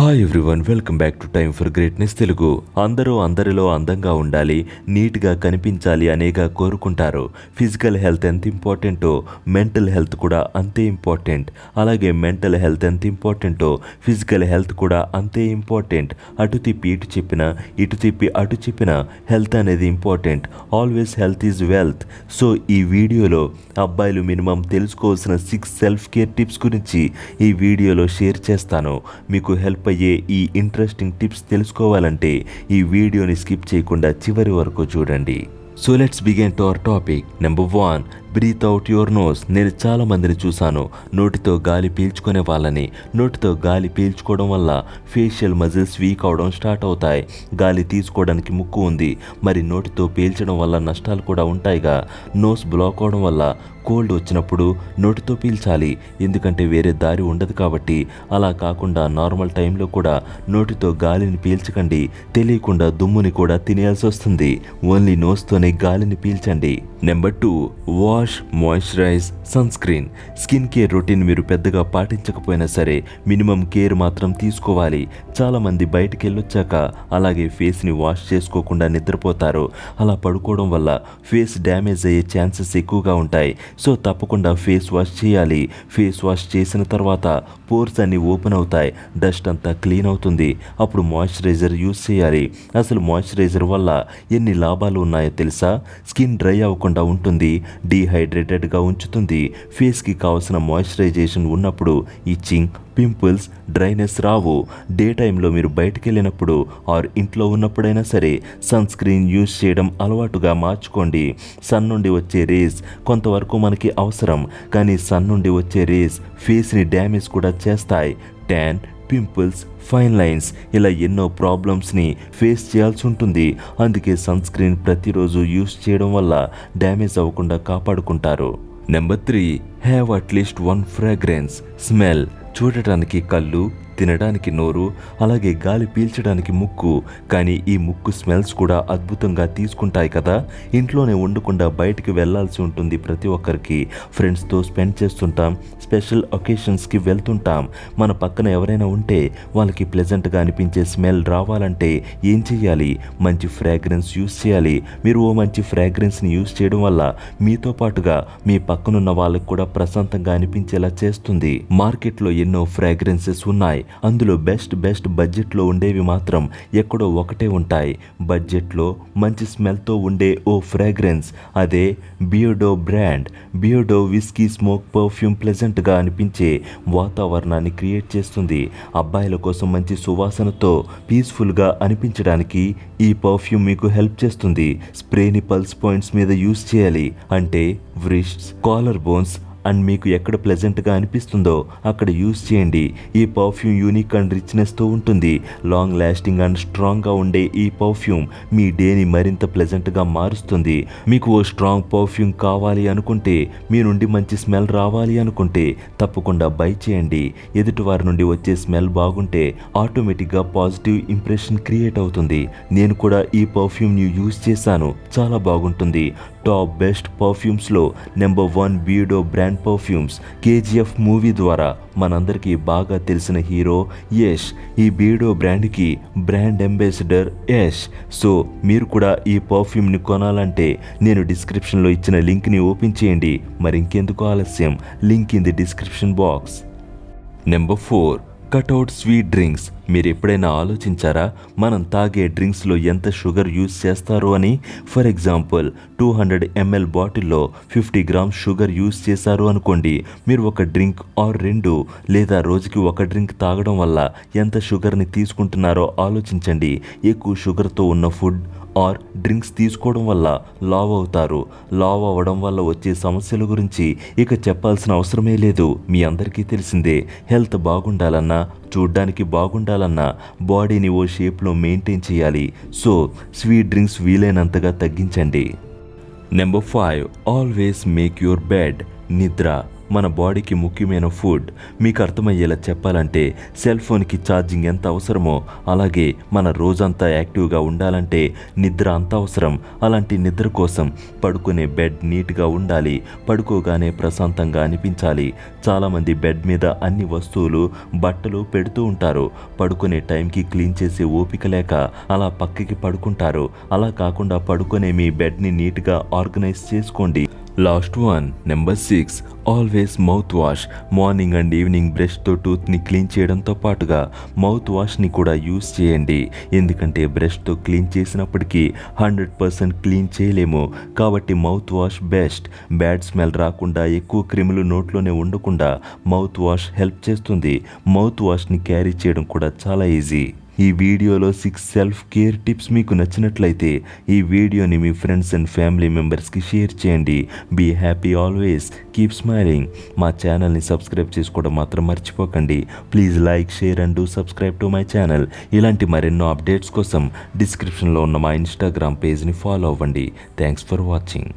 Hi everyone, welcome back to time for greatness Telugu. అందరూ అందరిలో అందంగా ఉండాలి, నీట్గా కనిపించాలి అనేగా కోరుకుంటారు. ఫిజికల్ హెల్త్ ఎంత ఇంపార్టెంటో మెంటల్ హెల్త్ కూడా అంతే ఇంపార్టెంట్. అలాగే మెంటల్ హెల్త్ ఎంత ఇంపార్టెంటో ఫిజికల్ హెల్త్ కూడా అంతే ఇంపార్టెంట్. అటు తిప్పి ఇటు చెప్పినా, ఇటు తిప్పి అటు చెప్పినా హెల్త్ అనేది important. Always health is wealth. So ఈ వీడియోలో అబ్బాయిలు మినిమం తెలుసుకోవాల్సిన 6 సెల్ఫ్ కేర్ టిప్స్ గురించి ఈ వీడియోలో షేర్ చేస్తాను. మీకు హెల్ప్ అయ్యే ఈ ఇంట్రెస్టింగ్ టిప్స్ తెలుసుకోవాలంటే ఈ వీడియోని స్కిప్ చేయకుండా చివరి వరకు చూడండి. So let's begin to our topic. Number 1, breathe out your nose. నేను చాలా మందిని చూశాను నోటితో గాలి పీల్చుకునే వాళ్ళని. నోటితో గాలి పీల్చుకోవడం వల్ల ఫేషియల్ మజిల్స్ వీక్ అవడం స్టార్ట్ అవుతాయి. గాలి తీసుకోవడానికి ముక్కు ఉంది, మరి నోటితో పీల్చడం వల్ల నష్టాలు కూడా ఉంటాయిగా. నోస్ బ్లాక్ అవడం వల్ల కోల్డ్ వచ్చినప్పుడు నోటితో పీల్చాలి, ఎందుకంటే వేరే దారి ఉండదు కాబట్టి. అలా కాకుండా నార్మల్ టైంలో కూడా నోటితో గాలిని పీల్చకండి, తెలియకుండా దుమ్ముని కూడా తినేయాల్సి వస్తుంది. ఓన్లీ నోస్తోనే గాలిని పీల్చండి. Number 2, wash, moisturise, sunscreen. Skin care routine మీరు పెద్దగా పాటించకపోయినా సరే మినిమం కేర్ మాత్రం తీసుకోవాలి. చాలామంది బయటికి వెళ్ళొచ్చాక అలాగే ఫేస్ని వాష్ చేసుకోకుండా నిద్రపోతారు. అలా పడుకోవడం వల్ల ఫేస్ డ్యామేజ్ అయ్యే ఛాన్సెస్ ఎక్కువగా ఉంటాయి. సో తప్పకుండా ఫేస్ వాష్ చేయాలి. ఫేస్ వాష్ చేసిన తర్వాత పోర్స్ అన్ని ఓపెన్ అవుతాయి, డస్ట్ అంతా క్లీన్ అవుతుంది. అప్పుడు మాయిశ్చరైజర్ యూజ్ చేయాలి. అసలు మాయిశ్చరైజర్ వల్ల ఎన్ని లాభాలు ఉన్నాయో తెలుసా? స్కిన్ డ్రై అవ్వకుండా ఉంటుంది, డీహైడ్రేటెడ్గా ఉంచుతుంది. ఫేస్కి కావాల్సిన మాయిశ్చరైజేషన్ ఉన్నప్పుడు ఇచ్చింగ్, పింపుల్స్, డ్రైనెస్ రావు. డే టైంలో మీరు బయటికి వెళ్ళినప్పుడు ఆర్ ఇంట్లో ఉన్నప్పుడైనా సరే సన్ స్క్రీన్ యూజ్ చేయడం అలవాటుగా మార్చుకోండి. సన్ నుండి వచ్చే రేస్ కొంతవరకు మనకి అవసరం, కానీ సన్ నుండి వచ్చే రేస్ ఫేస్ని డ్యామేజ్ కూడా చేస్తాయి. ట్యాన్, పింపుల్స్, ఫైన్ లైన్స్ ఇలా ఎన్నో ప్రాబ్లమ్స్ని ఫేస్ చేయాల్సి ఉంటుంది. అందుకే సన్ స్క్రీన్ ప్రతిరోజు యూజ్ చేయడం వల్ల డ్యామేజ్ అవ్వకుండా కాపాడుకుంటారు. Number 3, have at least 1 fragrance smell. చూడటానికి కళ్ళు, తినడానికి నోరు, అలాగే గాలి పీల్చడానికి ముక్కు, కానీ ఈ ముక్కు స్మెల్స్ కూడా అద్భుతంగా తీసుకుంటాయి కదా. ఇంట్లోనే ఉండకుండా బయటికి వెళ్లాల్సి ఉంటుంది ప్రతి ఒక్కరికి. ఫ్రెండ్స్తో స్పెండ్ చేస్తుంటాం, స్పెషల్ ఒకేషన్స్కి వెళ్తుంటాం. మన పక్కన ఎవరైనా ఉంటే వాళ్ళకి ప్లెజెంట్గా అనిపించే స్మెల్ రావాలంటే ఏం చేయాలి? మంచి ఫ్రాగ్రెన్స్ యూస్ చేయాలి. మీరు ఓ మంచి ఫ్రాగ్రెన్స్ని యూస్ చేయడం వల్ల మీతో పాటుగా మీ పక్కనున్న వాళ్ళకి కూడా ప్రశాంతంగా అనిపించేలా చేస్తుంది. మార్కెట్లో ఎన్నో ఫ్రాగ్రెన్సెస్ ఉన్నాయి, అందులో బెస్ట్ బడ్జెట్లో ఉండేవి మాత్రం ఎక్కడో ఒకటే ఉంటాయి. బడ్జెట్లో మంచి స్మెల్తో ఉండే ఓ ఫ్రాగ్రెన్స్ అదే Beardo brand. Beardo whisky smoke perfume ప్లెజెంట్గా అనిపించే వాతావరణాన్ని క్రియేట్ చేస్తుంది. అబ్బాయిల కోసం మంచి సువాసనతో పీస్ఫుల్గా అనిపించడానికి ఈ పర్ఫ్యూమ్ మీకు హెల్ప్ చేస్తుంది. స్ప్రేని పల్స్ పాయింట్స్ మీద యూజ్ చేయాలి, అంటే వ్రిస్ట్స్, కాలర్ బోన్స్ అండ్ మీకు ఎక్కడ ప్లెజెంట్గా అనిపిస్తుందో అక్కడ యూజ్ చేయండి. ఈ పర్ఫ్యూమ్ యూనిక్ అండ్ రిచ్నెస్తో ఉంటుంది. లాంగ్ లాస్టింగ్ అండ్ స్ట్రాంగ్గా ఉండే ఈ పర్ఫ్యూమ్ మీ డేని మరింత ప్లెజెంట్గా మారుస్తుంది. మీకు ఓ స్ట్రాంగ్ పర్ఫ్యూమ్ కావాలి అనుకుంటే, మీ నుండి మంచి స్మెల్ రావాలి అనుకుంటే తప్పకుండా బై చేయండి. ఎదుటి వారి నుండి వచ్చే స్మెల్ బాగుంటే ఆటోమేటిక్గా పాజిటివ్ ఇంప్రెషన్ క్రియేట్ అవుతుంది. నేను కూడా ఈ పర్ఫ్యూమ్ని యూజ్ చేశాను, చాలా బాగుంటుంది. టాప్ బెస్ట్ పర్ఫ్యూమ్స్లో number 1 Beardo brand perfumes. KGF movie ద్వారా మనందరికీ బాగా తెలిసిన హీరో యష్ ఈ బియర్డో బ్రాండ్కి బ్రాండ్ అంబాసిడర్ యష్. సో మీరు కూడా ఈ పర్ఫ్యూమ్ని కొనాలంటే నేను డిస్క్రిప్షన్లో ఇచ్చిన లింక్ని ఓపెన్ చేయండి. మరి ఇంకెందుకు ఆలస్యం, link in the description box. Number 4, cutout sweet drinks. మీరు ఎప్పుడైనా ఆలోచించారా మనం తాగే డ్రింక్స్లో ఎంత షుగర్ యూజ్ చేస్తారో అని? ఫర్ ఎగ్జాంపుల్ 200 ml బాటిల్లో 50 grams షుగర్ యూజ్ చేశారు అనుకోండి. మీరు ఒక డ్రింక్ ఆర్ 2 లేదా రోజుకి ఒక డ్రింక్ తాగడం వల్ల ఎంత షుగర్ని తీసుకుంటున్నారో ఆలోచించండి. ఎక్కువ షుగర్తో ఉన్న ఫుడ్ ఆర్ డ్రింక్స్ తీసుకోవడం వల్ల లావ్ అవుతారు. లావ్ అవ్వడం వల్ల వచ్చే సమస్యల గురించి ఇక చెప్పాల్సిన అవసరమే లేదు, మీ అందరికీ తెలిసిందే. హెల్త్ బాగుండాలన్నా, చూడ్డానికి బాగుండాలన్నా బాడీని ఓ షేప్లో మెయింటైన్ చేయాలి. సో స్వీట్ డ్రింక్స్ వీలైనంతగా తగ్గించండి. Number 5, always make your bed. నిద్ర. మన బాడీకి ముఖ్యమైన ఫుడ్. మీకు అర్థమయ్యేలా చెప్పాలంటే సెల్ ఫోన్కి ఛార్జింగ్ ఎంత అవసరమో అలాగే మన రోజంతా యాక్టివ్గా ఉండాలంటే నిద్ర అంత అవసరం. అలాంటి నిద్ర కోసం పడుకునే బెడ్ నీట్గా ఉండాలి, పడుకోగానే ప్రశాంతంగా అనిపించాలి. చాలామంది బెడ్ మీద అన్ని వస్తువులు బట్టలు పెడుతూ ఉంటారు. పడుకునే టైంకి క్లీన్ చేసే ఓపిక లేక అలా పక్కకి పడుకుంటారు. అలా కాకుండా పడుకునే మీ బెడ్ని నీట్గా ఆర్గనైజ్ చేసుకోండి. Last one, number 6, always mouthwash. Morning and evening బ్రష్తో టూత్ని క్లీన్ చేయడంతో పాటుగా మౌత్ వాష్ని కూడా యూస్ చేయండి. ఎందుకంటే బ్రష్తో క్లీన్ చేసినప్పటికీ 100% క్లీన్ చేయలేము. కాబట్టి mouth wash best. Bad smell రాకుండా, ఎక్కువ క్రిములు నోట్లోనే ఉండకుండా మౌత్ వాష్ హెల్ప్ చేస్తుంది. మౌత్ వాష్ని క్యారీ చేయడం కూడా చాలా ఈజీ. ఈ వీడియోలో 6 సెల్ఫ్ కేర్ టిప్స్ మీకు నచ్చినట్లయితే ఈ వీడియోని మీ ఫ్రెండ్స్ అండ్ ఫ్యామిలీ మెంబర్స్కి షేర్ చేయండి. Be happy always, keep smiling. మా ఛానల్ని సబ్స్క్రైబ్ చేసుకోవడం మాత్రం మర్చిపోకండి. Please like, share and do subscribe to my channel. ఇలాంటి మరెన్నో అప్డేట్స్ కోసం డిస్క్రిప్షన్లో ఉన్న మా ఇన్స్టాగ్రామ్ పేజ్ని ఫాలో అవ్వండి. Thanks for watching.